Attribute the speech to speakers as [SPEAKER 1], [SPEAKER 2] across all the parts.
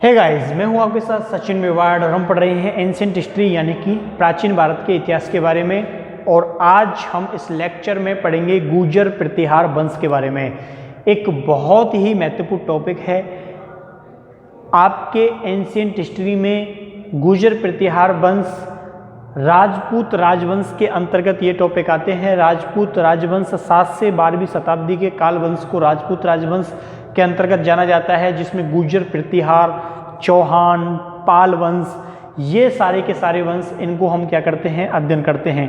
[SPEAKER 1] Hey guys, मैं हूं आपके साथ सचिन मेवाड़ और हम पढ़ रहे हैं एंशिएंट हिस्ट्री यानी कि प्राचीन भारत के इतिहास के बारे में। और आज हम इस लेक्चर में पढ़ेंगे गुर्जर प्रतिहार वंश के बारे में। एक बहुत ही महत्वपूर्ण टॉपिक है आपके एंशिएंट हिस्ट्री में। गुर्जर प्रतिहार वंश राजपूत राजवंश के अंतर्गत ये टॉपिक आते हैं। राजपूत राजवंश 7 से 12वीं शताब्दी के काल वंश को राजपूत राजवंश के अंतर्गत जाना जाता है, जिसमें गुर्जर प्रतिहार, चौहान, पाल वंश, ये सारे के सारे वंश, इनको हम क्या करते हैं, अध्ययन करते हैं।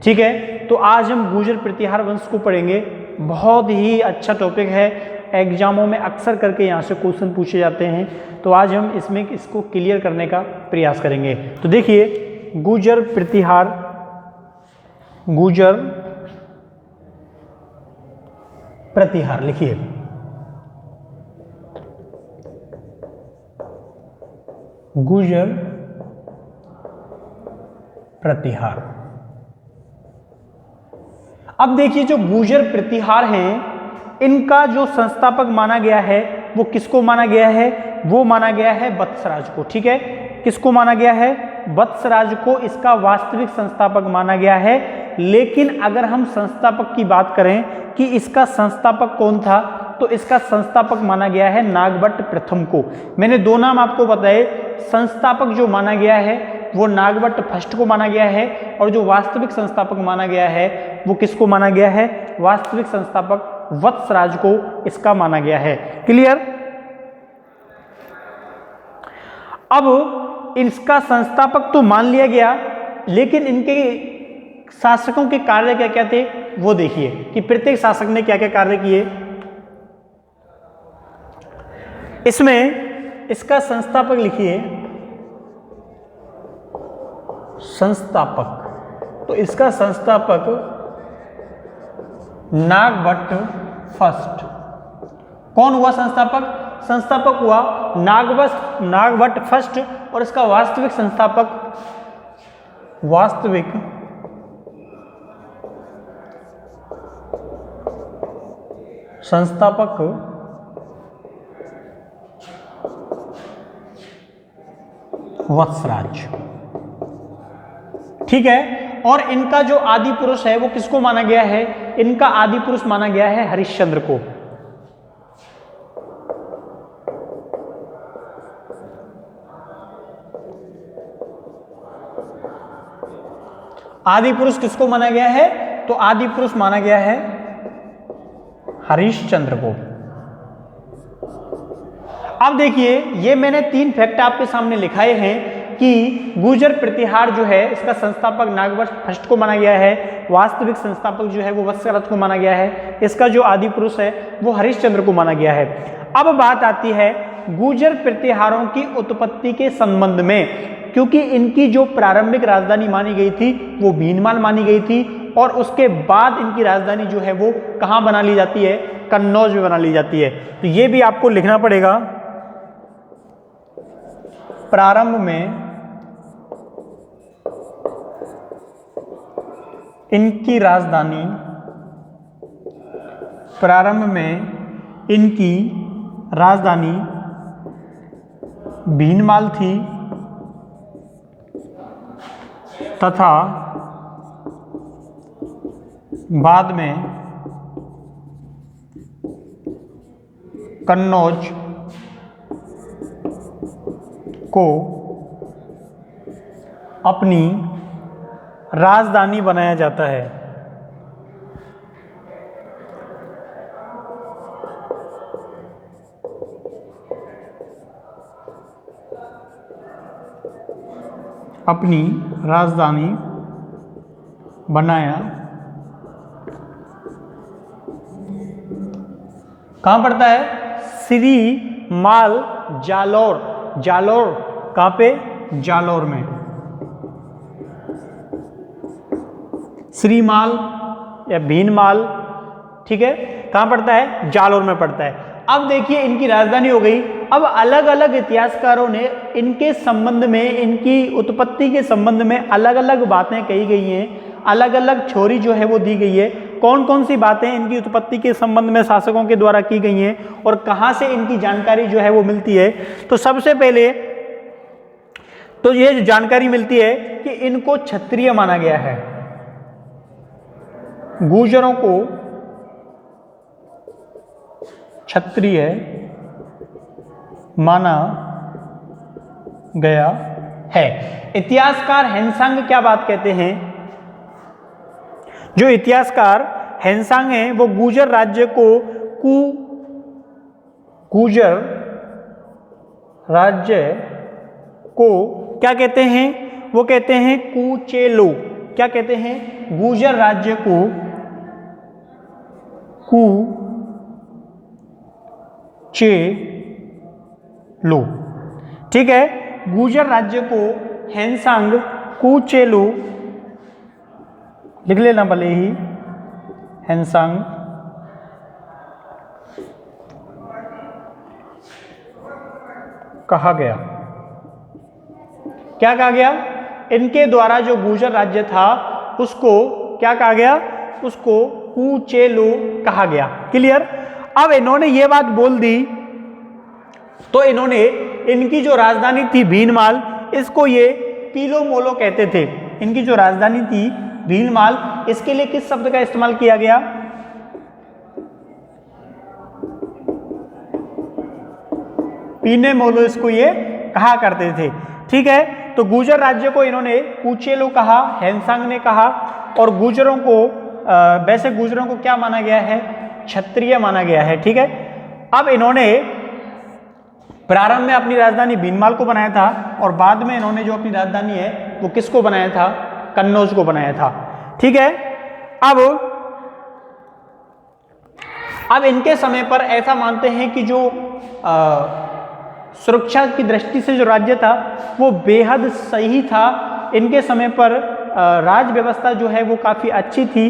[SPEAKER 1] ठीक है, तो आज हम गुर्जर प्रतिहार वंश को पढ़ेंगे। बहुत ही अच्छा टॉपिक है, एग्जामों में अक्सर करके यहाँ से क्वेश्चन पूछे जाते हैं, तो आज हम इसमें इसको क्लियर करने का प्रयास करेंगे। तो देखिए, गुर्जर प्रतिहार, गुर्जर प्रतिहार लिखिए। गुर्जर प्रतिहार। अब देखिए, जो गुर्जर प्रतिहार हैं, इनका जो संस्थापक माना गया है वो किसको माना गया है? वो माना गया है वत्सराज को। ठीक है, किसको माना गया है? वत्सराज को इसका वास्तविक संस्थापक माना गया है। लेकिन अगर हम संस्थापक की बात करें कि इसका संस्थापक कौन था, तो इसका संस्थापक माना गया है नागभट्ट प्रथम को। मैंने दो नाम आपको बताए। संस्थापक जो माना गया है वो नागभट्ट फर्स्ट को माना गया है, और जो वास्तविक संस्थापक माना गया है वो किसको माना गया है? वास्तविक संस्थापक वत्सराज को इसका माना गया है। क्लियर? अब इसका संस्थापक तो मान लिया गया, लेकिन इनके शासकों के कार्य क्या क्या थे वो देखिए कि प्रत्येक शासक ने क्या क्या कार्य किए। इसमें इसका संस्थापक लिखिए, संस्थापक। तो इसका संस्थापक नागभट्ट फर्स्ट। कौन हुआ संस्थापक? संस्थापक हुआ नागभट्ट फर्स्ट, और इसका वास्तविक संस्थापक, वास्तविक संस्थापक वत्सराज। ठीक है, और इनका जो आदि पुरुष है वो किसको माना गया है? इनका आदि पुरुष माना गया है हरिश्चंद्र को। आदि पुरुष किसको माना गया है? तो आदि पुरुष माना गया है हरिश्चंद्र को। अब देखिए, ये मैंने 3 फैक्ट आपके सामने लिखाए हैं कि गुर्जर प्रतिहार जो है इसका संस्थापक नागभट्ट फर्स्ट को माना गया है, वास्तविक संस्थापक जो है वो वत्सराज को माना गया है, इसका जो आदि पुरुष है वो हरिश्चंद्र को माना गया है। अब बात आती है गुर्जर प्रतिहारों की उत्पत्ति के संबंध में, क्योंकि इनकी जो प्रारंभिक राजधानी मानी गई थी वो भीनमाल मानी गई थी, और उसके बाद इनकी राजधानी जो है वो कहाँ बना ली जाती है? कन्नौज में बना ली जाती है। तो ये भी आपको लिखना पड़ेगा। प्रारंभ में इनकी राजधानी, प्रारंभ में इनकी राजधानी भीनमाल थी, तथा बाद में कन्नौज को अपनी राजधानी बनाया जाता है। अपनी राजधानी बनाया। कहां पड़ता है? श्री माल जालौर। जालौर कहां पे? जालौर में। श्रीमाल या भीनमाल, ठीक है, कहां पड़ता है? जालौर में पड़ता है। अब देखिए, इनकी राजधानी हो गई। अब अलग अलग इतिहासकारों ने इनके संबंध में, इनकी उत्पत्ति के संबंध में अलग अलग बातें कही गई हैं, अलग अलग थ्योरी जो है वो दी गई है, कौन कौन सी बातें इनकी उत्पत्ति के संबंध में शासकों के द्वारा की गई हैं और कहाँ से इनकी जानकारी जो है वो मिलती है। तो सबसे पहले तो ये जो जानकारी मिलती है कि इनको क्षत्रिय माना गया है, गुर्जरों को क्षत्रिय माना गया है। इतिहासकार हेनसांग क्या बात कहते हैं, जो इतिहासकार हेनसांग हैं वो गुर्जर राज्य को गुर्जर राज्य को क्या कहते हैं, वो कहते हैं कुचेलो। क्या कहते हैं, गुर्जर राज्य को कुचेलो। ठीक है, गुर्जर राज्य को हेनसांग कुचेलो लिख लेना भले ही, हेनसांग कहा गया। क्या कहा गया, इनके द्वारा जो गुर्जर राज्य था उसको क्या कहा गया, उसको कुचेलो कहा गया। क्लियर। अब इन्होंने ये बात बोल दी तो इन्होंने इनकी जो राजधानी थी भीनमाल, इसको ये पीलोमोलो कहते थे। इनकी जो राजधानी थी भीनमाल, इसके लिए किस शब्द का इस्तेमाल किया गया, पीनेमोलो इसको ये कहा करते थे। ठीक है, तो गुर्जर राज्य को इन्होंने कुचेलो कहा, हेनसांग ने कहा, और गुर्जरों को वैसे गुर्जरों को क्या माना गया है, क्षत्रिय माना गया है। ठीक है, अब इन्होंने प्रारंभ में अपनी राजधानी भीनमाल को बनाया था और बाद में इन्होंने जो अपनी राजधानी है वो किसको बनाया था, कन्नौज को बनाया था। ठीक है, अब इनके समय पर ऐसा मानते हैं कि जो सुरक्षा की दृष्टि से जो राज्य था वो बेहद सही था। इनके समय पर राज व्यवस्था जो है वो काफ़ी अच्छी थी,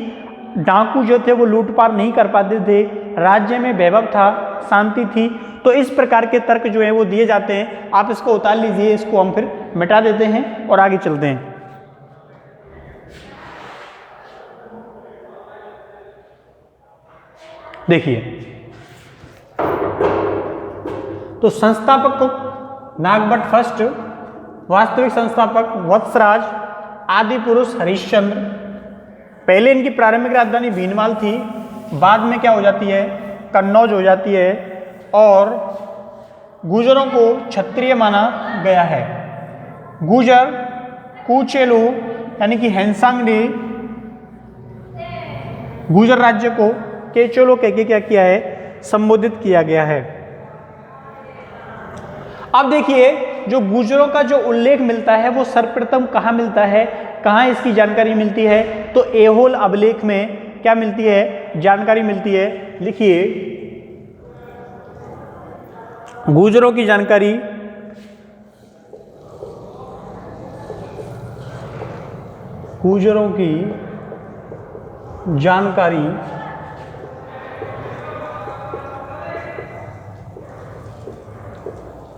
[SPEAKER 1] डाकू जो थे वो लूटपाट नहीं कर पाते थे, राज्य में वैभव था, शांति थी। तो इस प्रकार के तर्क जो है वो दिए जाते हैं। आप इसको उतार लीजिए, इसको हम फिर मिटा देते हैं और आगे चलते हैं। देखिए, तो संस्थापक को नागभट्ट फर्स्ट, वास्तविक संस्थापक वत्सराज, आदि पुरुष हरिश्चंद्र। पहले इनकी प्रारंभिक राजधानी भीनमाल थी, बाद में क्या हो जाती है, कन्नौज हो जाती है, और गुर्जरों को क्षत्रिय माना गया है। गुर्जर कुचेलो यानी कि हेनसांग ने गुर्जर राज्य को केचोलो कह के क्या किया है, संबोधित किया गया है। अब देखिए, जो गुर्जरों का जो उल्लेख मिलता है वो सर्वप्रथम कहाँ मिलता है, कहाँ इसकी जानकारी मिलती है, तो ऐहोल अभिलेख में क्या मिलती है, जानकारी मिलती है। लिखिए, गुर्जरों की जानकारी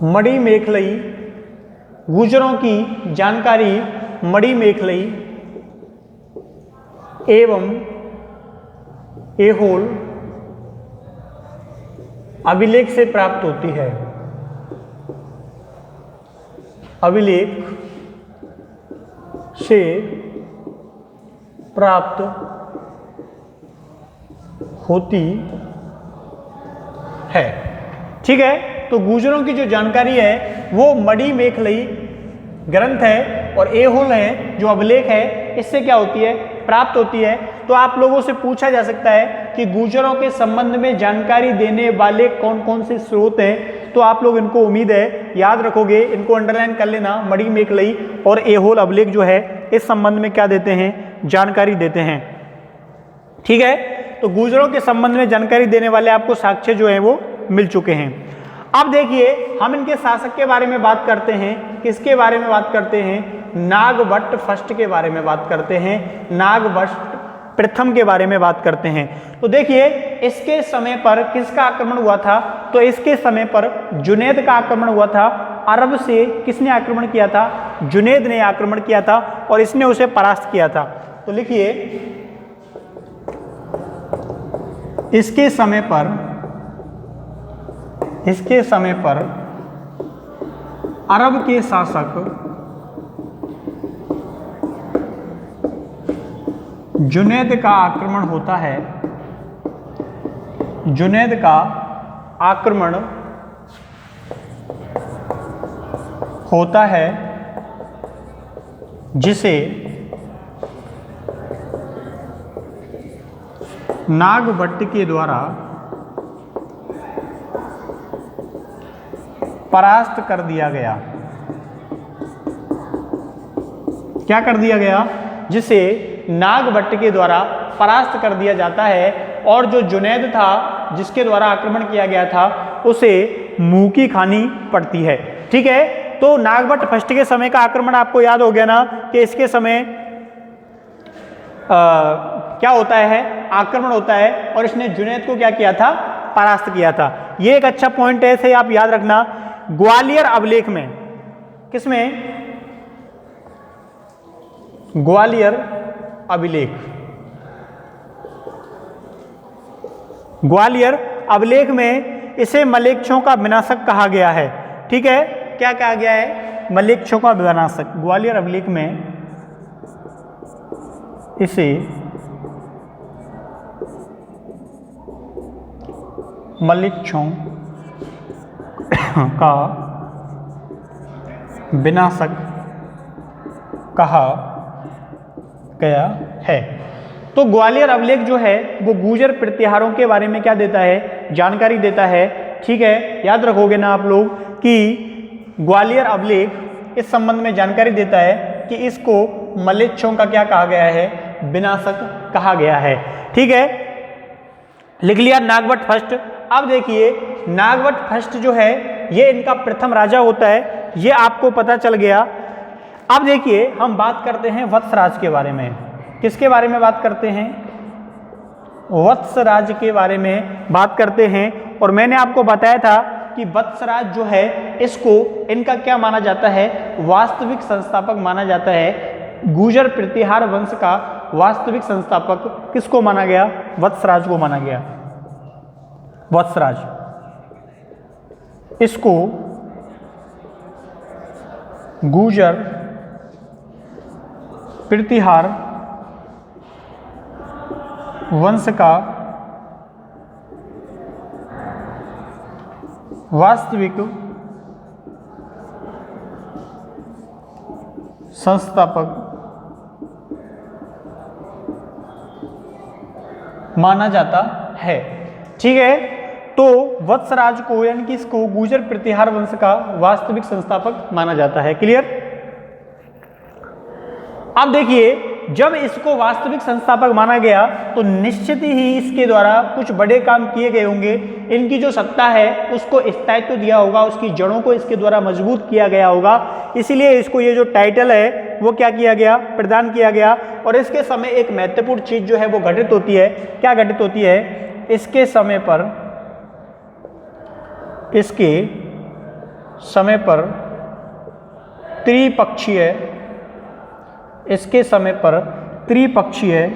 [SPEAKER 1] मणिमेखलई, गुर्जरों की जानकारी मणिमेखलई एवं ऐहोल अभिलेख से प्राप्त होती है। अभिलेख से प्राप्त होती है। ठीक है, तो गुर्जरों की जो जानकारी है वो मणिमेखलई ग्रंथ है और ऐहोल है जो अभिलेख है, इससे क्या होती है, प्राप्त होती है। तो आप लोगों से पूछा जा सकता है कि गुर्जरों के संबंध में जानकारी देने वाले कौन कौन से स्रोत हैं, तो आप लोग इनको उम्मीद है याद रखोगे, इनको अंडरलाइन कर लेना। मणिमेखलई और ऐहोल अभिलेख जो है इस संबंध में क्या देते हैं, जानकारी देते हैं। ठीक है, तो गुर्जरों के संबंध में जानकारी देने वाले आपको साक्ष्य जो है वो मिल चुके हैं। अब देखिए, हम इनके शासक के बारे में बात करते हैं। किसके बारे में बात करते हैं, नागभट्ट फर्स्ट के बारे में बात करते हैं, नागभट्ट प्रथम के बारे में बात करते हैं। तो देखिए, इसके समय पर किसका आक्रमण हुआ था, तो इसके समय पर जुनैद का आक्रमण हुआ था। अरब से किसने आक्रमण किया था, जुनैद ने आक्रमण किया था और इसने उसे परास्त किया था। तो लिखिए, इसके समय पर अरब के शासक जुनैद का आक्रमण होता है, जुनैद का आक्रमण होता है, जिसे नागभट्ट के द्वारा परास्त कर दिया गया। क्या कर दिया गया? जिसे नागभट्ट के द्वारा परास्त कर दिया जाता है, और जो जुनैद था जिसके द्वारा आक्रमण किया गया था उसे मुंह की खानी पड़ती है। ठीक है, तो नागभट्ट फर्स्ट के समय का आक्रमण आपको याद हो गया ना कि इसके समय क्या होता है, आक्रमण होता है, और इसने जुनैद को क्या किया था? परास्त किया था। ये एक अच्छा पॉइंट है, इसे आप याद रखना। ग्वालियर अभिलेख में, किसमें? ग्वालियर अभिलेख, ग्वालियर अभिलेख में इसे मलेच्छों का विनाशक कहा गया है। ठीक है, क्या कहा गया है? मलेच्छों का विनाशक। ग्वालियर अभिलेख में इसे मलेच्छों का विनाशक कहा गया है। तो ग्वालियर अभिलेख जो है वो गुर्जर प्रतिहारों के बारे में क्या देता है? जानकारी देता है। ठीक है, याद रखोगे ना आप लोग कि ग्वालियर अभिलेख इस संबंध में जानकारी देता है कि इसको मलेच्छों का क्या कहा गया है? विनाशक कहा गया है। ठीक है, लिख लिया नागभट्ट फर्स्ट। अब देखिए, नागभट्ट फर्स्ट जो है ये इनका प्रथम राजा होता है, ये आपको पता चल गया। अब देखिए, हम बात करते हैं वत्सराज के बारे में। किसके बारे में बात करते हैं? वत्सराज के बारे में बात करते हैं। और मैंने आपको बताया था कि वत्सराज जो है इसको इनका क्या माना जाता है? वास्तविक संस्थापक माना जाता है। गुर्जर प्रतिहार वंश का वास्तविक संस्थापक किसको माना गया? वत्सराज को माना गया। वत्सराज, इसको गुर्जर प्रतिहार वंश का वास्तविक संस्थापक माना जाता है। ठीक है, तो वत्सराज को यानी कि इसको गुर्जर प्रतिहार वंश का वास्तविक संस्थापक माना जाता है। क्लियर? अब देखिए, जब इसको वास्तविक संस्थापक माना गया तो निश्चित ही इसके द्वारा कुछ बड़े काम किए गए होंगे। इनकी जो सत्ता है उसको स्थायित्व दिया होगा, उसकी जड़ों को इसके द्वारा मजबूत किया गया होगा, इसीलिए इसको ये जो टाइटल है वो क्या किया गया? प्रदान किया गया। और इसके समय एक महत्वपूर्ण चीज जो है वो घटित होती है। क्या घटित होती है? इसके समय त्रिपक्षीय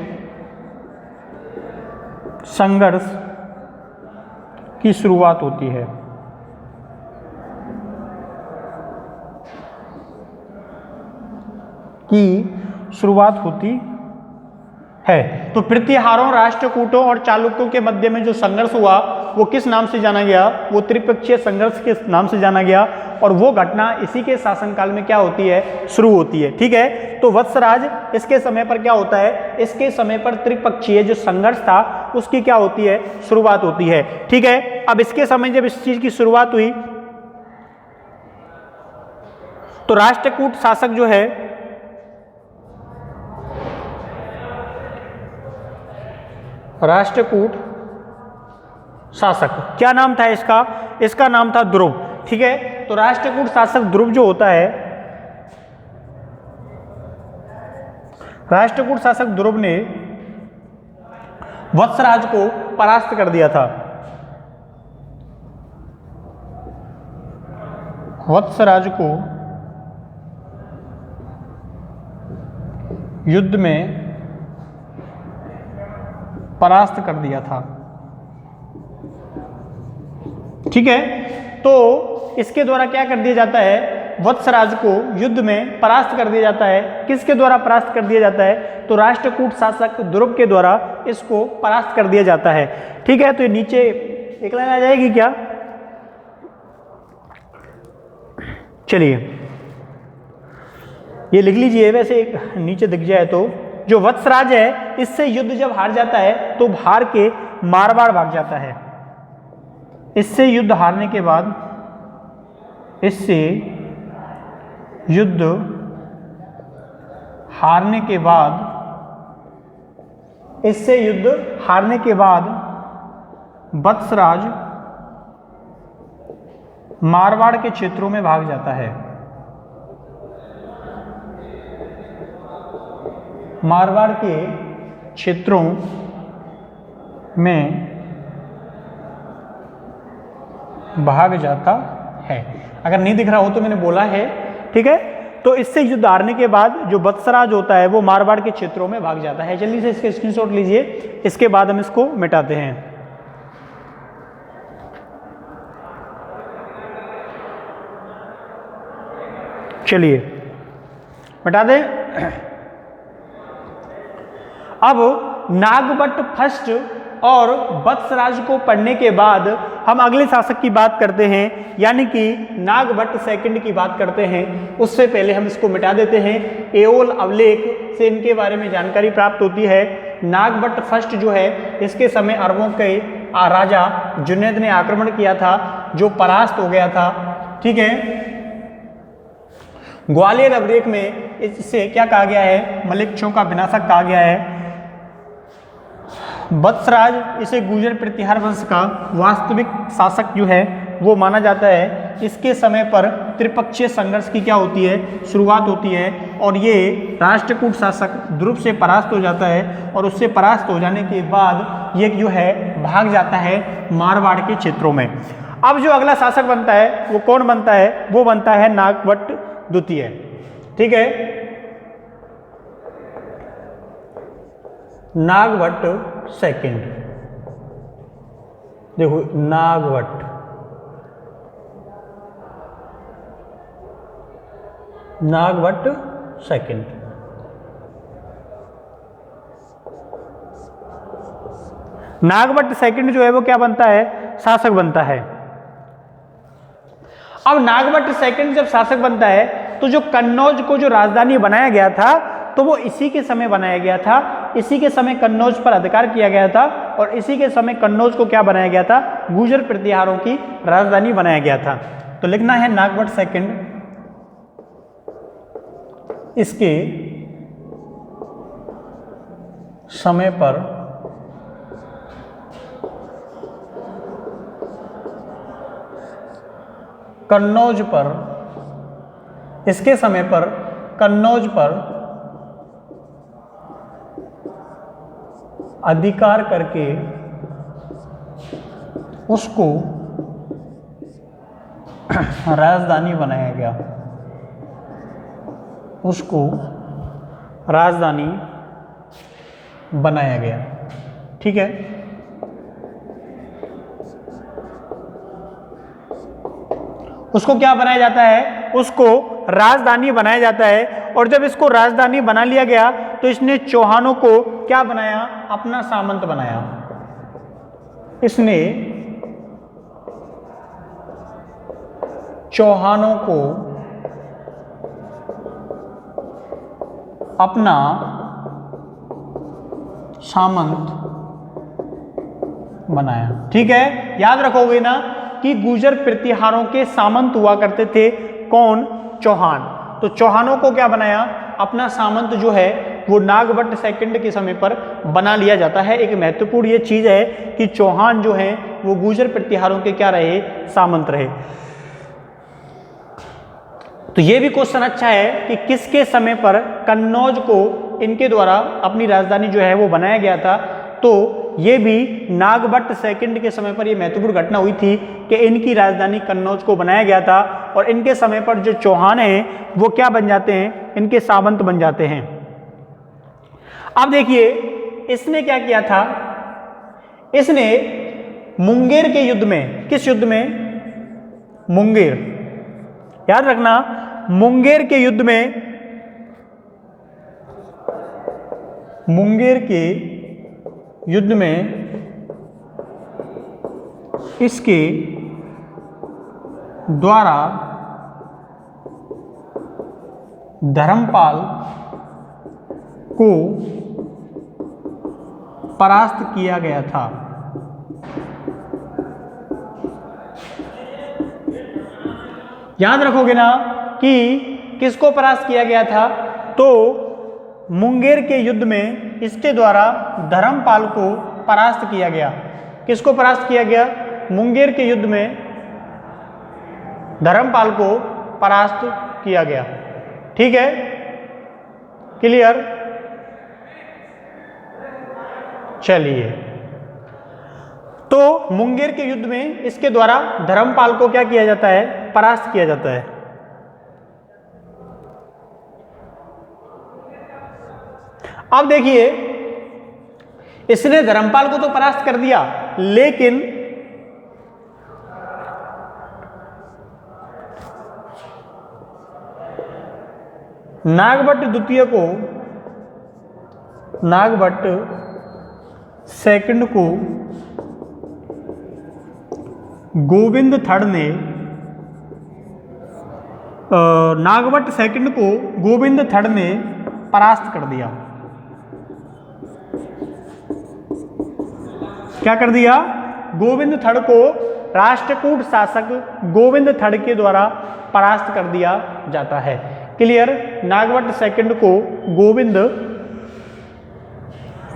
[SPEAKER 1] संघर्ष की शुरुआत होती है। तो प्रतिहारों, राष्ट्रकूटों और चालुक्यों के मध्य में जो संघर्ष हुआ वो किस नाम से जाना गया? वो त्रिपक्षीय संघर्ष के नाम से जाना गया। और वो घटना इसी के शासनकाल में क्या होती है? शुरू होती है। ठीक है, तो वत्सराज इसके समय पर क्या होता है? इसके समय पर त्रिपक्षीय जो संघर्ष था उसकी क्या होती है? शुरुआत होती है। ठीक है, अब इसके समय जब इस चीज की शुरुआत हुई तो राष्ट्रकूट शासक जो है, राष्ट्रकूट शासक, क्या नाम था इसका? इसका नाम था ध्रुव। ठीक है, तो राष्ट्रकूट शासक ध्रुव जो होता है, राष्ट्रकूट शासक ध्रुव ने वत्सराज को परास्त कर दिया था। वत्सराज को युद्ध में परास्त कर दिया था। ठीक है, तो इसके द्वारा क्या कर दिया जाता है, वत्सराज को युद्ध में परास्त कर दिया जाता है। किसके द्वारा परास्त कर दिया जाता है, तो राष्ट्रकूट शासक ध्रुव के द्वारा इसको परास्त कर दिया जाता है। ठीक है, तो ये नीचे एक लाइन आ जाएगी क्या, चलिए ये लिख लीजिए, वैसे एक नीचे दिख जाए तो, जो वत्सराज है इससे युद्ध जब हार जाता है तो हार के मारवाड़ भाग जाता है। इससे युद्ध हारने के बाद, इससे युद्ध हारने के बाद, इससे युद्ध हारने के बाद वत्सराज मारवाड़ के क्षेत्रों में भाग जाता है। मारवाड़ के क्षेत्रों में भाग जाता है। अगर नहीं दिख रहा हो तो मैंने बोला है। ठीक है, तो इससे युद्ध हारने के बाद जो वत्सराज होता है वो मारवाड़ के क्षेत्रों में भाग जाता है। जल्दी से इसके स्क्रीनशॉट लीजिए, इसके बाद हम इसको मिटाते हैं। चलिए मिटा दें। अब नागभट्ट फर्स्ट और वत्सराज को पढ़ने के बाद हम अगले शासक की बात करते हैं, यानी कि नागभट्ट सेकंड की बात करते हैं। उससे पहले हम इसको मिटा देते हैं। एओल अवलेख से इनके बारे में जानकारी प्राप्त होती है। नागभट्ट फर्स्ट जो है, इसके समय अरबों के राजा जुनैद ने आक्रमण किया था, जो परास्त हो गया था। ठीक है, ग्वालियर अवलेख में इससे क्या कहा गया है, मलिक्षों का विनाशक कहा गया है। वत्सराज इसे गुर्जर प्रतिहार वंश का वास्तविक शासक जो है वो माना जाता है। इसके समय पर त्रिपक्षीय संघर्ष की क्या होती है, शुरुआत होती है, और ये राष्ट्रकूट शासक ध्रुव से परास्त हो जाता है। और उससे परास्त हो जाने के बाद ये जो है भाग जाता है मारवाड़ के क्षेत्रों में। अब जो अगला शासक बनता है वो कौन बनता है, वो बनता है नागभट्ट द्वितीय। ठीक है, नागभट्ट सेकंड। देखो नागभट्ट, नागभट्ट सेकंड। नागभट्ट सेकंड जो है वो क्या बनता है, शासक बनता है। अब नागभट्ट सेकंड जब शासक बनता है तो जो कन्नौज को जो राजधानी बनाया गया था तो वो इसी के समय बनाया गया था। इसी के समय कन्नौज पर अधिकार किया गया था, और इसी के समय कन्नौज को क्या बनाया गया था, गुर्जर प्रतिहारों की राजधानी बनाया गया था। तो लिखना है नागभट्ट सेकंड, इसके समय पर कन्नौज पर, इसके समय पर कन्नौज पर अधिकार करके उसको राजधानी बनाया गया, उसको राजधानी बनाया गया। ठीक है, उसको क्या बनाया जाता है, उसको राजधानी बनाया जाता है। और जब इसको राजधानी बना लिया गया तो इसने चौहानों को क्या बनाया, अपना सामंत बनाया। इसने चौहानों को अपना सामंत बनाया। ठीक है, याद रखोगे ना कि गुर्जर प्रतिहारों के सामंत हुआ करते थे कौन, चौहान। तो चौहानों को क्या बनाया, अपना सामंत जो है वो नागभट्ट सेकंड के समय पर बना लिया जाता है। एक महत्वपूर्ण ये चीज है कि चौहान जो है वो गुर्जर प्रतिहारों के क्या रहे, सामंत रहे। तो ये भी क्वेश्चन अच्छा है कि किसके समय पर कन्नौज को इनके द्वारा अपनी राजधानी जो है वो बनाया गया था। तो ये भी नागभट्ट सेकंड के समय पर ये महत्वपूर्ण घटना हुई थी कि इनकी राजधानी कन्नौज को बनाया गया था, और इनके समय पर जो चौहान हैं वो क्या बन जाते हैं, इनके सामंत बन जाते हैं। अब देखिए इसने क्या किया था, इसने मुंगेर के युद्ध में, किस युद्ध में? मुंगेर, याद रखना, मुंगेर के युद्ध में, मुंगेर के युद्ध में इसके द्वारा धर्मपाल को परास्त किया गया था। याद रखोगे ना कि किसको परास्त किया गया था? तो मुंगेर के युद्ध में इसके द्वारा धर्मपाल को परास्त किया गया। किसको परास्त किया गया? मुंगेर के युद्ध में धर्मपाल को परास्त किया गया। ठीक है, क्लियर? चलिए, तो मुंगेर के युद्ध में इसके द्वारा धर्मपाल को क्या किया जाता है? परास्त किया जाता है। अब देखिए, इसने धर्मपाल को तो परास्त कर दिया, लेकिन नागभट्ट द्वितीय को, नागभट्ट सेकंड को गोविंद थर्ड ने, नागभट्ट सेकंड को गोविंद थर्ड ने परास्त कर दिया। क्या कर दिया? गोविंद थर्ड को राष्ट्रकूट शासक गोविंद थर्ड के द्वारा परास्त कर दिया जाता है। क्लियर? नागभट्ट सेकंड को गोविंद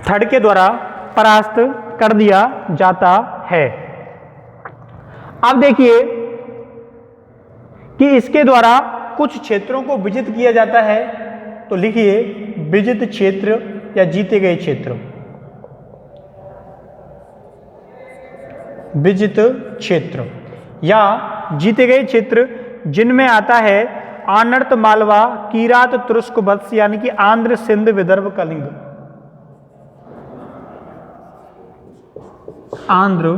[SPEAKER 1] थर्ड के द्वारा परास्त कर दिया जाता है। अब देखिए कि इसके द्वारा कुछ क्षेत्रों को विजित किया जाता है, तो लिखिए विजित क्षेत्र या जीते गए क्षेत्र। विजित क्षेत्र या जीते गए क्षेत्र जिनमें आता है आनर्त, मालवा, किरात, तुर्क, वत्स, यानी कि आंध्र, सिंध, विदर्भ, कलिंग। आंध्र,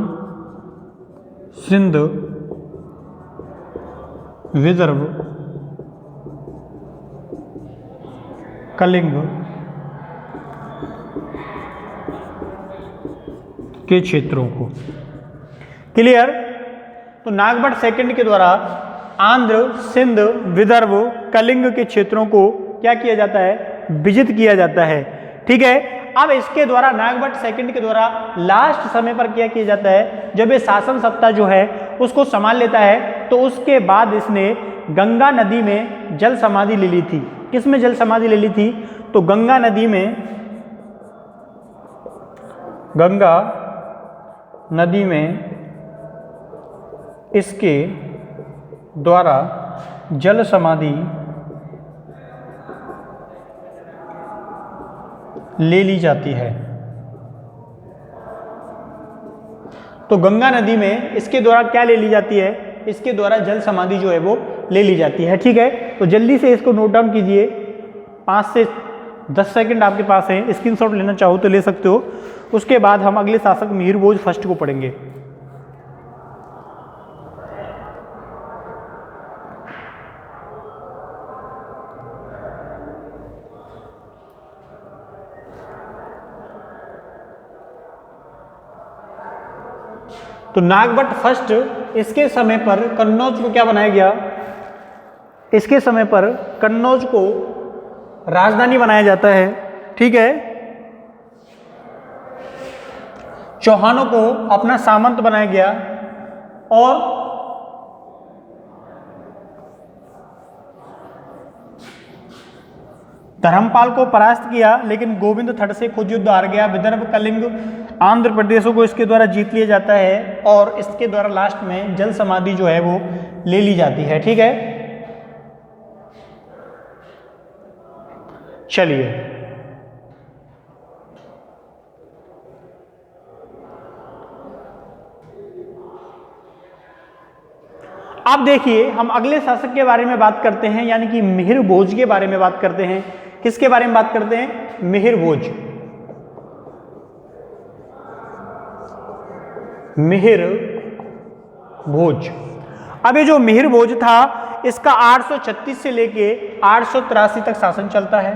[SPEAKER 1] सिंध, विदर्भ, कलिंग के क्षेत्रों को। क्लियर? तो नागभट्ट सेकंड के द्वारा आंध्र, सिंध, विदर्भ, कलिंग के क्षेत्रों को क्या किया जाता है? विजित किया जाता है। ठीक है, अब इसके द्वारा नागभट्ट सेकंड के द्वारा लास्ट समय पर क्या किया जाता है? जब ये शासन सत्ता जो है उसको संभाल लेता है, तो उसके बाद इसने गंगा नदी में जल समाधि ले ली थी। किस में जल समाधि ले ली थी? तो गंगा नदी में, गंगा नदी में इसके द्वारा जल समाधि ले ली जाती है। तो गंगा नदी में इसके द्वारा क्या ले ली जाती है? इसके द्वारा जल समाधि जो है वो ले ली जाती है। ठीक है, तो जल्दी से इसको नोट डाउन कीजिए। 5 से 10 सेकंड आपके पास है, स्क्रीनशॉट लेना चाहो तो ले सकते हो। उसके बाद हम अगले शासक मिहिर भोज फर्स्ट को पढ़ेंगे। तो नागभट्ट फर्स्ट, इसके समय पर कन्नौज को क्या बनाया गया? इसके समय पर कन्नौज को राजधानी बनाया जाता है। ठीक है, चौहानों को अपना सामंत बनाया गया और धर्मपाल को परास्त किया, लेकिन गोविंद थर्ड से खुद युद्ध हार गया। विदर्भ, कलिंग, आंध्र प्रदेशों को इसके द्वारा जीत लिया जाता है और इसके द्वारा लास्ट में जल समाधि जो है वो ले ली जाती है। ठीक है, चलिए अब देखिए, हम अगले शासक के बारे में बात करते हैं, यानी कि मिहिर भोज के बारे में बात करते हैं। किसके बारे में बात करते हैं? मिहिर भोज। मिहिर भोज। अब ये जो मिहिर भोज था इसका 836 से लेके 883 तक शासन चलता है।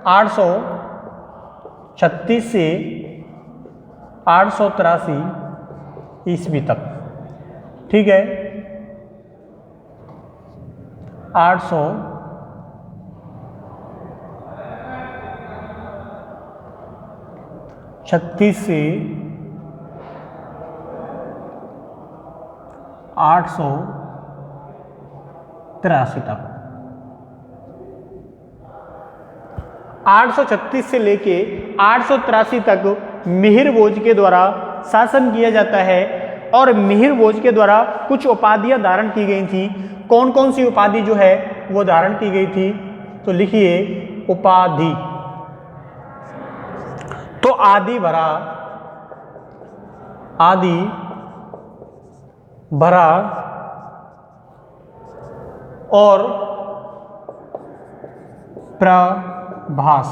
[SPEAKER 1] 836 से 883 ईस्वी तक, ठीक है। 836 से 883 तक। 836 से लेके 883 तक मिहिर भोज के द्वारा शासन किया जाता है और मिहिर भोज के द्वारा कुछ उपाधियां धारण की गई थी। कौन कौन सी उपाधि जो है वो धारण की गई थी, तो लिखिए उपाधि। तो आदि भरा, आदि भरा और प्रभास।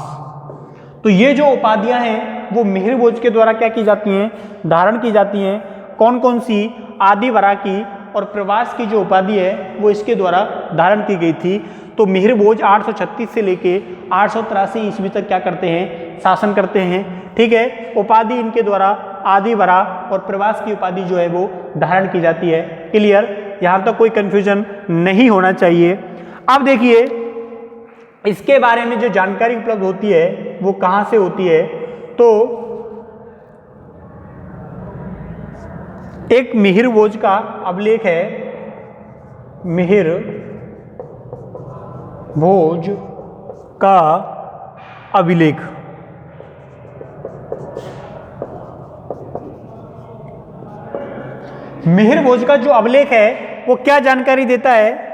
[SPEAKER 1] तो ये जो उपाधियां हैं वो मिहिर भोज के द्वारा क्या की जाती हैं, धारण की जाती हैं। कौन कौन सी, आदि भरा की और प्रवास की जो उपाधि है वो इसके द्वारा धारण की गई थी। तो मिहिर भोज 836 से लेके 883 ईस्वी तक क्या करते हैं, शासन करते हैं, ठीक है। उपाधि इनके द्वारा आदि भरा और प्रवास की उपाधि जो है वो धारण की जाती है। क्लियर, यहाँ तक कोई कंफ्यूजन नहीं होना चाहिए। अब देखिए इसके बारे में जो जानकारी उपलब्ध होती है वो कहाँ से होती है, तो एक मिहिर भोज का अभिलेख है, मिहिर भोज का अभिलेख। मिहिर भोज का जो अभिलेख है वो क्या जानकारी देता है,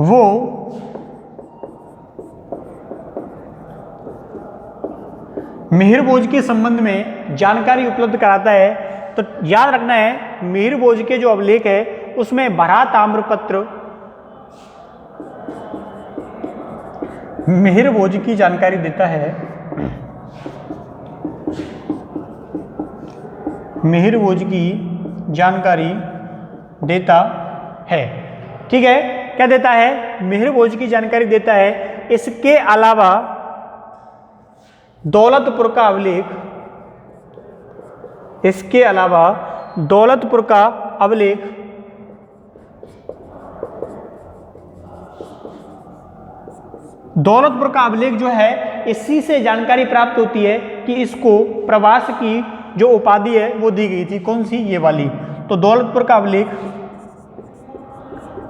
[SPEAKER 1] वो मिहिर भोज के संबंध में जानकारी उपलब्ध कराता है। तो याद रखना है मिहिर भोज के जो अभिलेख है उसमें भरा ताम्रपत्र मिहिर भोज की जानकारी देता है, मिहिर भोज की जानकारी देता है, ठीक है। क्या देता है, मिहिर भोज की जानकारी देता है। इसके अलावा दौलतपुर का अभिलेख, इसके अलावा दौलतपुर का अभिलेख दौलतपुर का अभिलेख जो है इसी से जानकारी प्राप्त होती है कि इसको प्रवास की जो उपाधि है वो दी गई थी। कौन सी, ये वाली। तो दौलतपुर का अभिलेख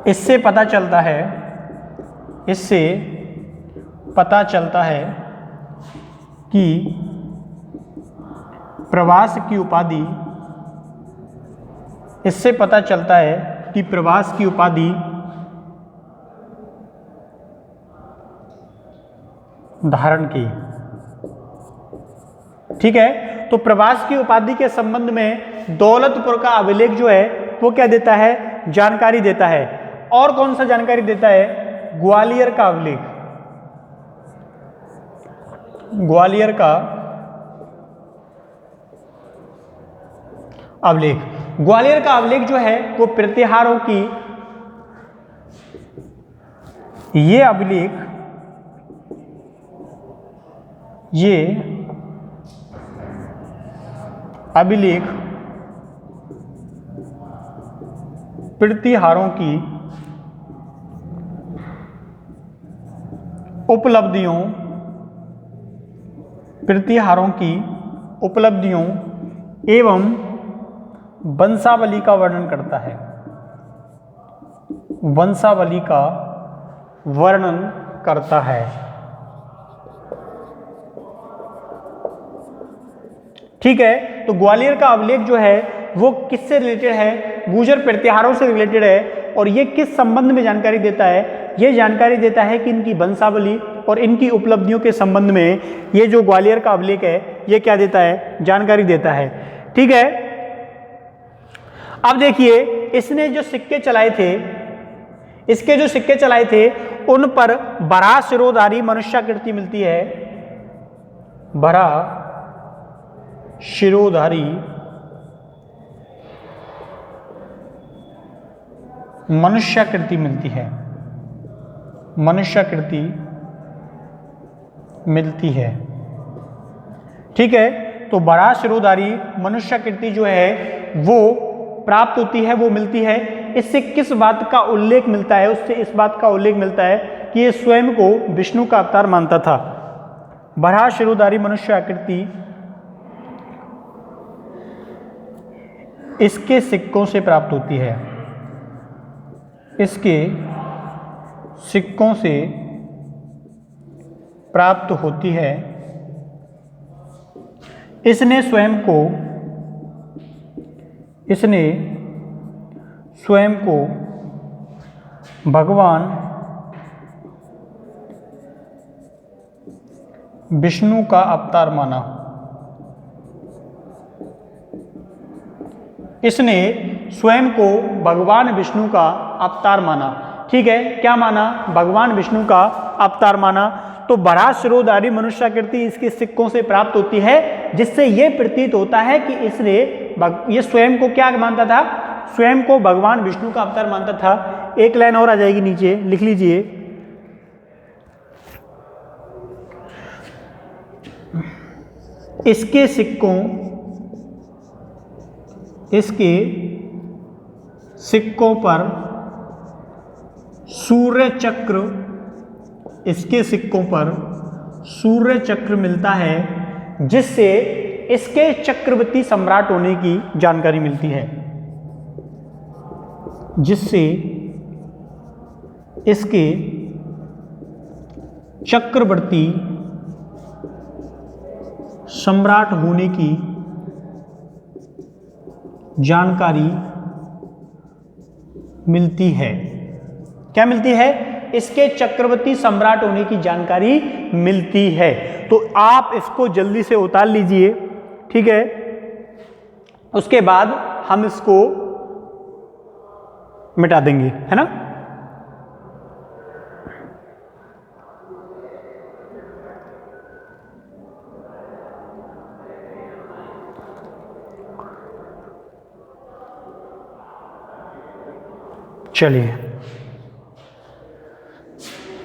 [SPEAKER 1] इससे पता चलता है, इससे पता चलता है कि प्रवास की उपाधि, इससे पता चलता है कि प्रवास की उपाधि धारण की, ठीक है। तो प्रवास की उपाधि के संबंध में दौलतपुर का अभिलेख जो है वो क्या देता है, जानकारी देता है। और कौन सा जानकारी देता है, ग्वालियर का अभिलेख, ग्वालियर का अभिलेख। ग्वालियर का अभिलेख जो है वो प्रतिहारों की, ये अभिलेख, ये अभिलेख प्रतिहारों की उपलब्धियों, प्रतिहारों की उपलब्धियों एवं वंशावली का वर्णन करता है, वंशावली का वर्णन करता है, ठीक है। तो ग्वालियर का अभिलेख जो है वो किससे रिलेटेड है, गुर्जर प्रतिहारों से रिलेटेड है। और ये किस संबंध में जानकारी देता है, ये जानकारी देता है कि इनकी वंशावली और इनकी उपलब्धियों के संबंध में ये जो ग्वालियर का अभिलेख है ये क्या देता है, जानकारी देता है, ठीक है। अब देखिए इसने जो सिक्के चलाए थे, इसके जो सिक्के चलाए थे उन पर बराह सिरोधारी मनुष्याकृति मिलती है, बड़ा शिरोधारी मनुष्याकृति मिलती है, मनुष्याकृति मिलती है। ठीक है, तो बड़ा शिरोधारी मनुष्याकृति जो है वो प्राप्त होती है, वो मिलती है। इससे किस बात का उल्लेख मिलता है? उससे इस बात का उल्लेख मिलता है कि ये स्वयं को विष्णु का अवतार मानता था। बड़ा शिरोधारी मनुष्य आकृति इसके सिक्कों से प्राप्त होती है, इसके सिक्कों से प्राप्त होती है। इसने स्वयं को भगवान विष्णु का अवतार माना। इसने स्वयं को भगवान विष्णु का अवतार माना। ठीक है, क्या माना? भगवान विष्णु का अवतार माना। तो बड़ा शिरोधारी मनुष्याकृति इसके सिक्कों से प्राप्त होती है, जिससे यह प्रतीत होता है कि ये स्वयं को क्या मानता था? स्वयं को भगवान विष्णु का अवतार मानता था। एक लाइन और आ जाएगी नीचे, लिख लीजिए। इसके सिक्कों पर सूर्य चक्र, इसके सिक्कों पर सूर्य चक्र मिलता है, जिससे इसके चक्रवर्ती सम्राट होने की जानकारी मिलती है, जिससे इसके चक्रवर्ती सम्राट होने की जानकारी मिलती है। क्या मिलती है? इसके चक्रवर्ती सम्राट होने की जानकारी मिलती है। तो आप इसको जल्दी से उतार लीजिए। ठीक है, उसके बाद हम इसको मिटा देंगे, है ना। चलिए,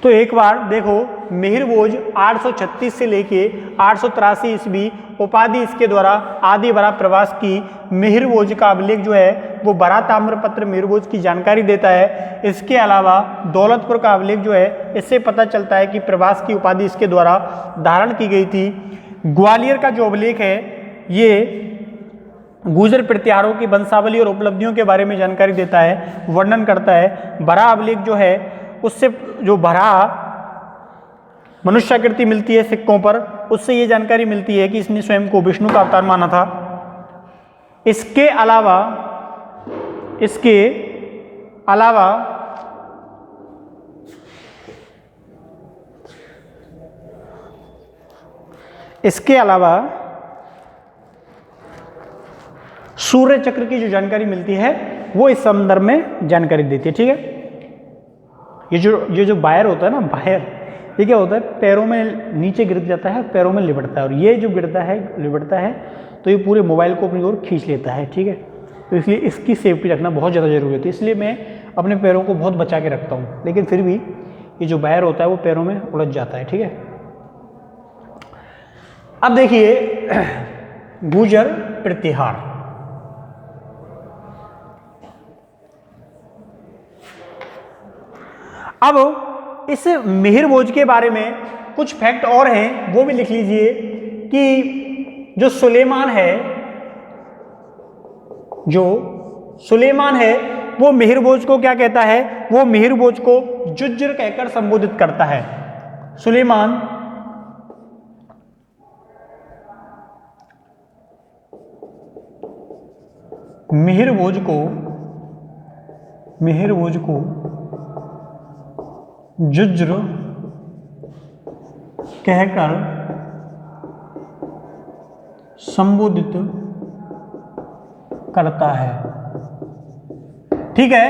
[SPEAKER 1] तो एक बार देखो, मिहिरभोज 836 से लेके 883 ईस्वी उपाधि इसके द्वारा आदि बरा प्रवास की मिहिरभोज का अभिलेख जो है वो बड़ा ताम्रपत्र मिहिरभोज की जानकारी देता है। इसके अलावा दौलतपुर का अभिलेख जो है, इससे पता चलता है कि प्रवास की उपाधि इसके द्वारा धारण की गई थी। ग्वालियर का जो अभिलेख है ये गुर्जर प्रतिहारों की वंशावली और उपलब्धियों के बारे में जानकारी देता है, वर्णन करता है। बड़ा अभिलेख जो है उससे जो बड़ा मनुष्याकृति मिलती है सिक्कों पर, उससे ये जानकारी मिलती है कि इसने स्वयं को विष्णु का अवतार माना था। इसके अलावा सूर्य चक्र की जो जानकारी मिलती है वो इस संदर्भ में जानकारी देती है। ठीक है, ये जो वायर होता है ना, वायर, ये क्या होता है? पैरों में नीचे गिर जाता है, पैरों में लिपटता है, और ये जो लिपटता है तो ये पूरे मोबाइल को अपनी ओर खींच लेता है। ठीक है, तो इसलिए इसकी सेफ्टी रखना बहुत ज़्यादा जरूरी होती है। इसलिए मैं अपने पैरों को बहुत बचा के रखता हूँ, लेकिन फिर भी ये जो वायर होता है वो पैरों में उलझ जाता है। ठीक है, अब देखिए गुर्जर प्रतिहार। अब इस मिहिरभोज के बारे में कुछ फैक्ट और हैं, वो भी लिख लीजिए कि जो सुलेमान है वो मिहिरभोज को क्या कहता है? वो मिहिरभोज को जुज्र कहकर संबोधित करता है। सुलेमान मिहिरभोज को जुज्र कहकर संबोधित करता है। ठीक है,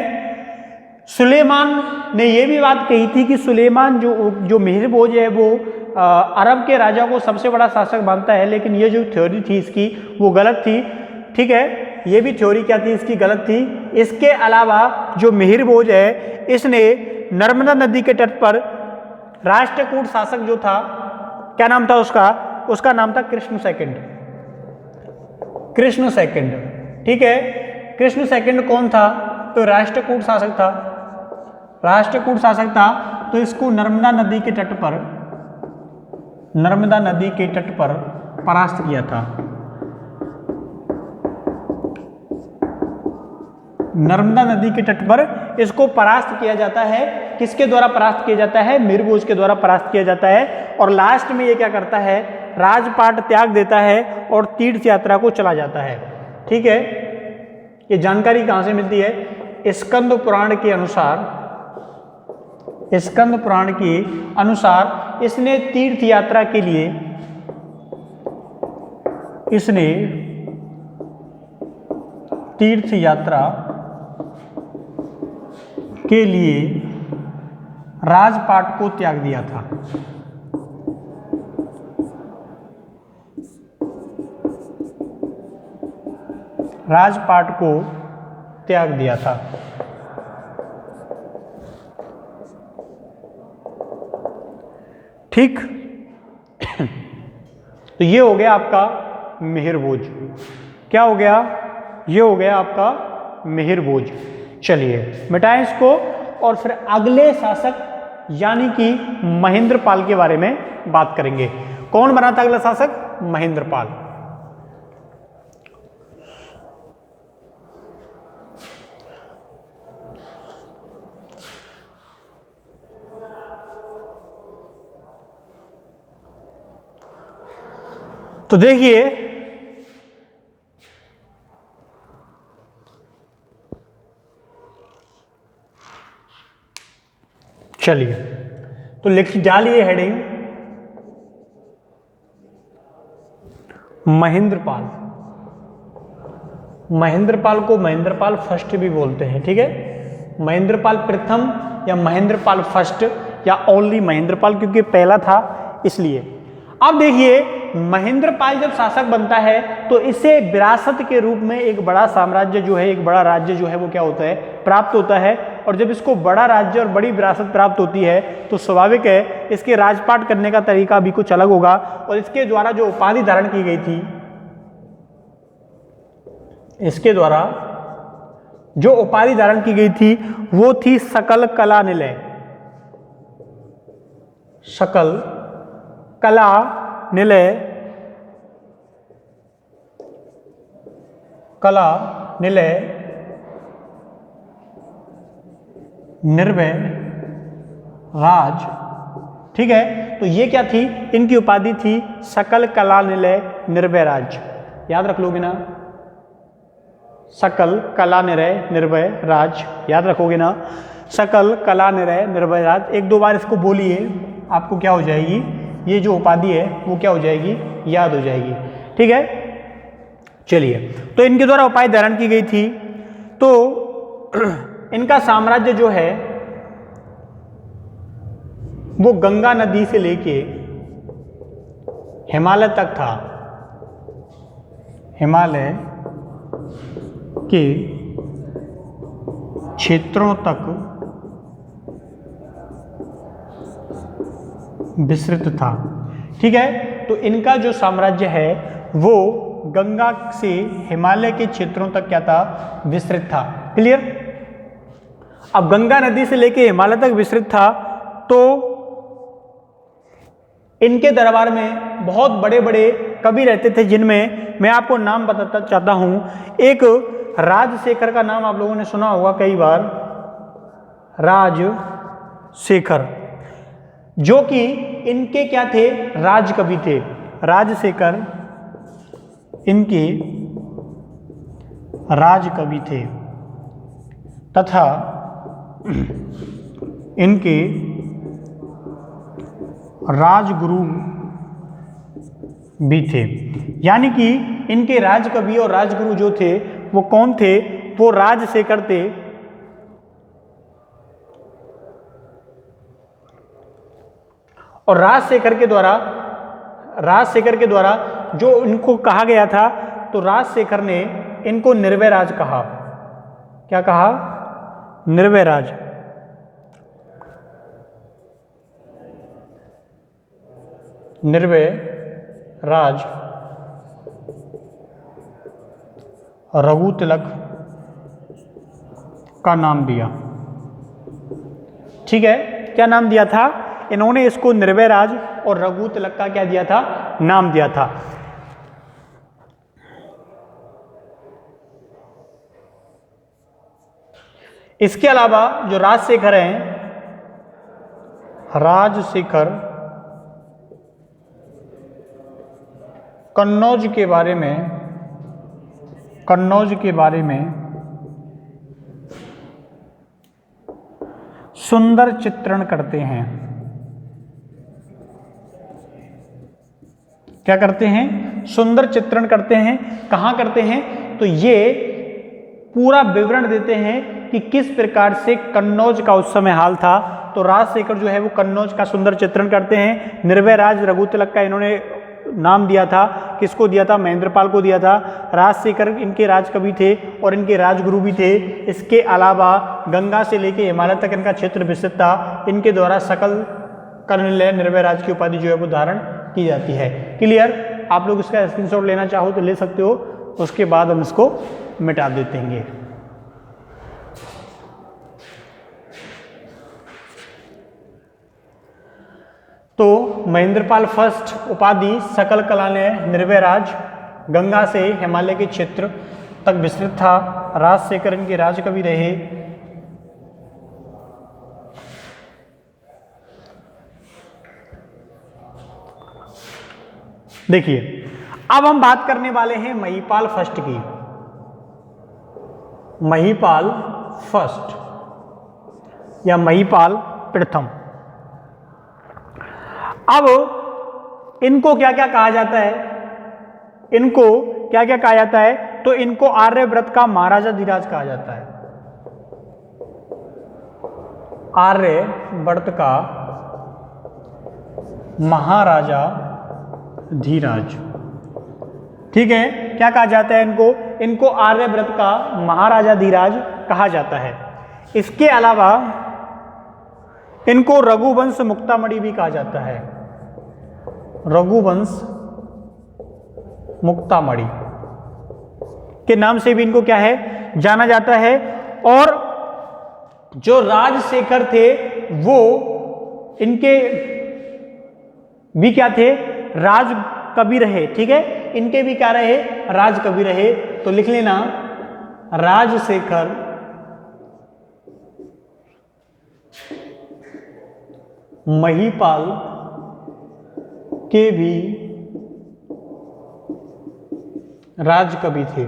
[SPEAKER 1] सुलेमान ने यह भी बात कही थी कि सुलेमान जो मिहिरभोज है वो अरब के राजा को सबसे बड़ा शासक मानता है, लेकिन ये जो थ्योरी थी इसकी वो गलत थी। ठीक है, ये भी थ्योरी क्या थी इसकी, गलत थी। इसके अलावा जो मिहिर भोज है इसने नर्मदा नदी के तट पर राष्ट्रकूट शासक जो था, क्या नाम था उसका नाम था कृष्ण सेकंड। कृष्ण सेकंड, ठीक है। कृष्ण सेकंड कौन था, तो राष्ट्रकूट शासक था। राष्ट्रकूट शासक था, तो इसको नर्मदा नदी के तट पर परास्त किया था। नर्मदा नदी के तट पर इसको परास्त किया जाता है। किसके द्वारा परास्त किया जाता है, मिहिर भोज के द्वारा परास्त किया जाता है। और लास्ट में ये क्या करता है, राजपाट त्याग देता है और तीर्थ यात्रा को चला जाता है। ठीक है, ये जानकारी कहां से मिलती है, स्कंद पुराण के अनुसार इसने तीर्थ यात्रा के लिए राजपाट को त्याग दिया था। राजपाट को त्याग दिया था। ठीक तो ये हो गया आपका मिहिर भोज। क्या हो गया, ये हो गया आपका मिहिर भोज। चलिए मिटाएं इसको और फिर अगले शासक यानी कि महेंद्रपाल के बारे में बात करेंगे। कौन बना था अगला शासक, महेंद्रपाल। तो देखिए चलिए तो लिख डालिए हेडिंग महेंद्रपाल। महेंद्रपाल को महेंद्रपाल फर्स्ट भी बोलते हैं। ठीक है, महेंद्रपाल प्रथम या महेंद्रपाल फर्स्ट या ओनली महेंद्रपाल, क्योंकि पहला था इसलिए। अब देखिए महेंद्रपाल जब शासक बनता है तो इसे विरासत के रूप में एक बड़ा साम्राज्य जो है, एक बड़ा राज्य जो है वो क्या होता है, प्राप्त होता है। और जब इसको बड़ा राज्य और बड़ी विरासत प्राप्त होती है तो स्वाभाविक है इसके राजपाट करने का तरीका भी कुछ अलग होगा। और इसके द्वारा जो उपाधि धारण की गई थी, इसके द्वारा जो उपाधि धारण की गई थी वो थी सकल कला निलय। सकल कला निलय, कला निलय निर्भय राज। ठीक है, तो ये क्या थी, इनकी उपाधि थी सकल कला निलय निर्भय राज। याद रख लोगे ना, सकल कला निलय निर्भय राज, याद रखोगे ना, सकल कला निलय निर्भय राज। एक दो बार इसको बोलिए, आपको क्या हो जाएगी, ये जो उपाधि है वो क्या हो जाएगी, याद हो जाएगी। ठीक है, चलिए तो इनके द्वारा उपाधि धारण की गई थी। तो इनका साम्राज्य जो है वो गंगा नदी से लेके हिमालय तक था। हिमालय के क्षेत्रों तक विस्तृत था। ठीक है, तो इनका जो साम्राज्य है वो गंगा से हिमालय के क्षेत्रों तक क्या था, विस्तृत था। क्लियर। अब गंगा नदी से लेके हिमालय तक विस्तृत था, तो इनके दरबार में बहुत बड़े बड़े कवि रहते थे, जिनमें मैं आपको नाम बताना चाहता हूं। एक राजशेखर का नाम आप लोगों ने सुना होगा कई बार, राजशेखर, जो कि इनके क्या थे, राजकवि थे। राजशेखर इनके राजकवि थे तथा इनके राजगुरु भी थे। यानी कि इनके राजकवि और राजगुरु जो थे वो कौन थे, वो राजशेखर थे। और राजशेखर के द्वारा जो इनको कहा गया था, तो राजशेखर ने इनको निर्भय राज कहा। क्या कहा? निर्भय राज। निर्भय राज रघु तिलक का नाम दिया। ठीक है, क्या नाम दिया था? इन्होंने इसको निर्भय राज और रघु तिलक का क्या दिया था? नाम दिया था। इसके अलावा जो राजशेखर हैं, राजशेखर कन्नौज के बारे में सुंदर चित्रण करते हैं। क्या करते हैं? सुंदर चित्रण करते हैं। कहाँ करते हैं? तो ये पूरा विवरण देते हैं कि किस प्रकार से कन्नौज का उस समय हाल था। तो राजशेखर जो है वो कन्नौज का सुंदर चित्रण करते हैं। निर्भय राज रघु तिलक का इन्होंने नाम दिया था। किसको दिया था? महेंद्रपाल को दिया था। राजशेखर इनके राजकवि थे और इनके राजगुरु भी थे। इसके अलावा गंगा से लेकर हिमालय तक इनका क्षेत्र विस्तृत था। इनके द्वारा सकल कर्णिलय निर्भय राज की उपाधि जो है वो धारण की जाती है। क्लियर? आप लोग इसका स्क्रीनशॉट लेना चाहो तो ले सकते हो, उसके बाद हम इसको मिटा देते हैं। तो महेंद्रपाल फर्स्ट उपाधि सकल कलालय निर्भय राज, गंगा से हिमालय के क्षेत्र तक विस्तृत था। राजशेखर इनके राजकवि रहे। देखिए, अब हम बात करने वाले हैं महिपाल फर्स्ट की। महिपाल फर्स्ट या महिपाल प्रथम। अब इनको क्या क्या कहा जाता है? इनको क्या क्या कहा जाता है? तो इनको आर्यव्रत का महाराजाधिराज कहा जाता है। आर्यव्रत का महाराजा धीराज। ठीक है, क्या कहा जाता है इनको? इनको आर्यव्रत का महाराजा धीराज कहा जाता है। इसके अलावा इनको रघुवंश मुक्तामणि भी कहा जाता है। रघुवंश मुक्तामणि के नाम से भी इनको क्या है? जाना जाता है। और जो राजशेखर थे वो इनके भी क्या थे? राज कवि रहे। ठीक है, इनके भी क्या रहे? राज कवि रहे। तो लिख लेना, राजशेखर महिपाल के भी राजकवि थे।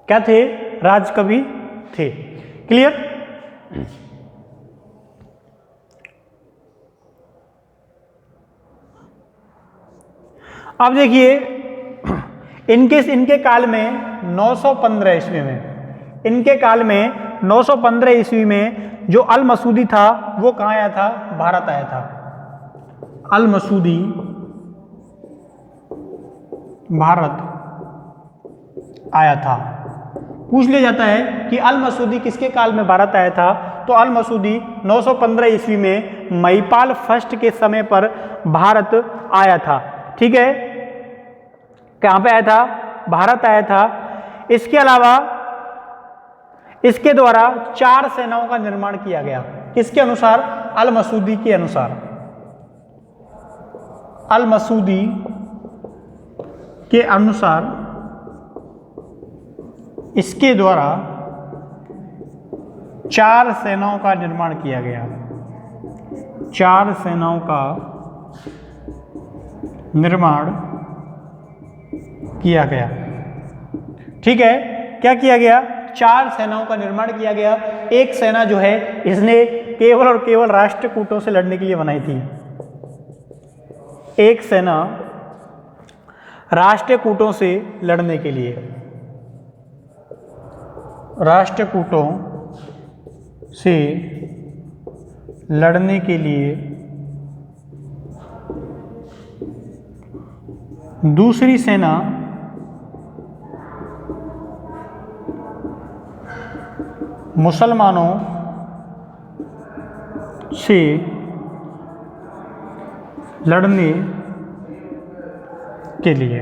[SPEAKER 1] क्या थे? राजकवि थे। क्लियर? अब देखिए, इनके काल में 915 ईस्वी में, इनके काल में 915 ईस्वी में जो अल मसूदी था वो कहाँ आया था? भारत आया था। अल मसूदी भारत आया था। पूछ लिया जाता है कि अल मसूदी किसके काल में भारत आया था? तो अल मसूदी 915 ईस्वी में महिपाल फर्स्ट के समय पर भारत आया था। ठीक है, कहाँ पे आया था? भारत आया था। इसके अलावा इसके द्वारा 4 सेनाओं का निर्माण किया गया। किसके अनुसार? अल मसूदी के अनुसार। अल मसूदी के अनुसार इसके द्वारा 4 सेनाओं का निर्माण किया गया। 4 सेनाओं का निर्माण किया गया। ठीक है, क्या किया गया? 4 सेनाओं का निर्माण किया गया। एक सेना जो है इसने केवल और केवल राष्ट्रकूटों से लड़ने के लिए बनाई थी। एक सेना राष्ट्रकूटों से लड़ने के लिए, राष्ट्रकूटों से लड़ने के लिए दूसरी सेना मुसलमानों से लड़ने के लिए।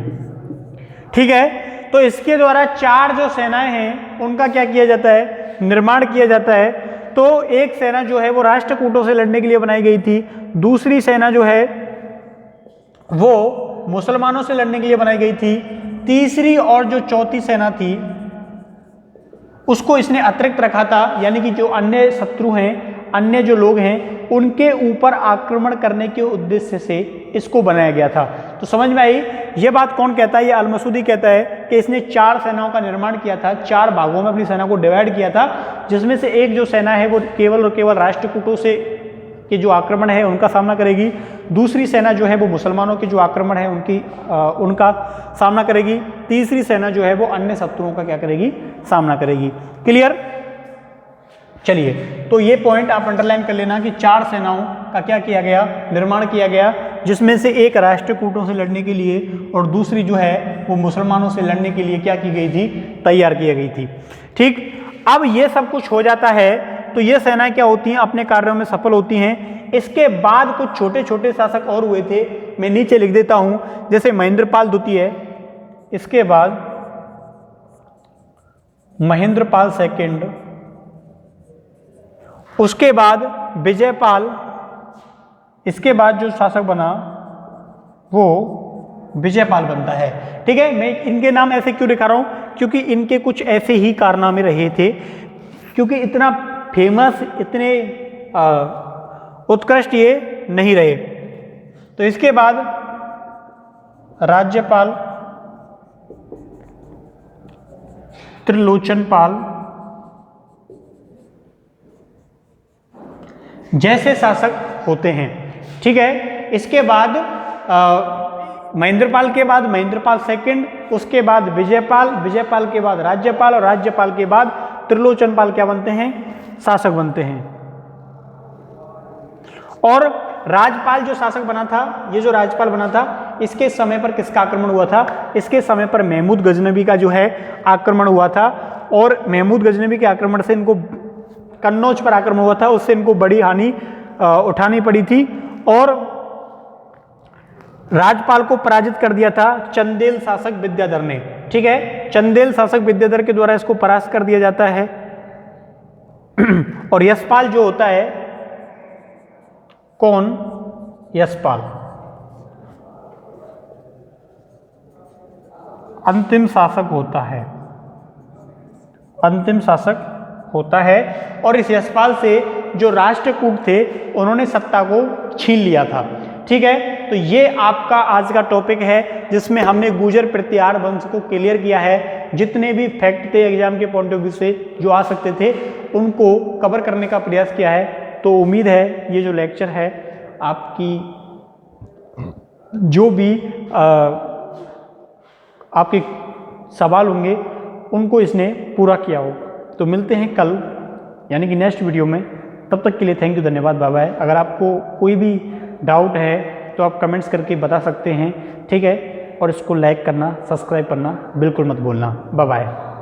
[SPEAKER 1] ठीक है, तो इसके द्वारा 4 जो सेनाएं हैं उनका क्या किया जाता है, निर्माण किया जाता है। तो एक सेना जो है वो राष्ट्रकूटों से लड़ने के लिए बनाई गई थी, दूसरी सेना जो है वो मुसलमानों से लड़ने के लिए बनाई गई थी, तीसरी और जो चौथी सेना थी उसको इसने अतिरिक्त रखा था, यानी कि जो अन्य शत्रु हैं, अन्य जो लोग हैं उनके ऊपर आक्रमण करने के उद्देश्य से इसको बनाया गया था। तो समझ में आई ये बात? कौन कहता है? ये अल-मसूदी कहता है कि इसने 4 सेनाओं का निर्माण किया था, 4 भागों में अपनी सेना को डिवाइड किया था, जिसमें से एक जो सेना है वो केवल और केवल राष्ट्रकूटों से के जो आक्रमण है उनका सामना करेगी, दूसरी सेना जो है वो मुसलमानों के जो आक्रमण है उनका सामना करेगी, तीसरी सेना जो है वो अन्य शत्रुओं का क्या करेगी, सामना करेगी। क्लियर? चलिए, तो ये पॉइंट आप अंडरलाइन कर लेना कि 4 सेनाओं का क्या किया गया, निर्माण किया गया, जिसमें से एक राष्ट्रकूटों से लड़ने के लिए और दूसरी जो है वो मुसलमानों से लड़ने के लिए क्या की गई थी, तैयार की गई थी। ठीक, अब ये सब कुछ हो जाता है तो ये सेनाएं क्या होती हैं, अपने कार्यों में सफल होती हैं। इसके बाद कुछ छोटे छोटे शासक और हुए थे, मैं नीचे लिख देता हूं, जैसे महेंद्रपाल द्वितीय, इसके बाद महेंद्रपाल सेकंड, उसके बाद विजयपाल, इसके बाद जो शासक बना वो विजयपाल बनता है। ठीक है, मैं इनके नाम ऐसे क्यों दिखा रहा हूं, क्योंकि इनके कुछ ऐसे ही कारनामे रहे थे, क्योंकि इतना फेमस, इतने उत्कृष्ट ये नहीं रहे। तो इसके बाद राज्यपाल त्रिलोचनपाल जैसे शासक होते हैं। ठीक है, इसके बाद महेंद्रपाल के बाद महेंद्रपाल सेकंड, उसके बाद विजयपाल, विजयपाल के बाद राज्यपाल और राज्यपाल के बाद त्रिलोचनपाल क्या बनते हैं, शासक बनते हैं। और राजपाल जो शासक बना था, ये जो राज्यपाल बना था, इसके समय पर किसका आक्रमण हुआ था, इसके समय पर महमूद गजनबी का जो है आक्रमण हुआ था। और महमूद गजनबी के आक्रमण से इनको, कन्नौज पर आक्रमण हुआ था, उससे इनको बड़ी हानि उठानी पड़ी थी। और राजपाल को पराजित कर दिया था चंदेल शासक विद्याधर ने। ठीक है, चंदेल शासक विद्याधर के द्वारा इसको परास्त कर दिया जाता है। और यशपाल जो होता है, कौन, यशपाल अंतिम शासक होता है, अंतिम शासक होता है। और इस यशपाल से जो राष्ट्रकूट थे उन्होंने सत्ता को छीन लिया था। ठीक है, तो ये आपका आज का टॉपिक है, जिसमें हमने गुर्जर प्रतिहार वंश को क्लियर किया है। जितने भी फैक्ट थे एग्जाम के पॉइंट ऑफ व्यू से जो आ सकते थे उनको कवर करने का प्रयास किया है। तो उम्मीद है ये जो लेक्चर है आपकी जो भी आपके सवाल होंगे उनको इसने पूरा किया हो। तो मिलते हैं कल यानी कि नेक्स्ट वीडियो में, तब तक के लिए थैंक यू, धन्यवाद, बाय बाय। अगर आपको कोई भी डाउट है तो आप कमेंट्स करके बता सकते हैं। ठीक है, और इसको लाइक करना, सब्सक्राइब करना बिल्कुल मत भूलना। Bye bye.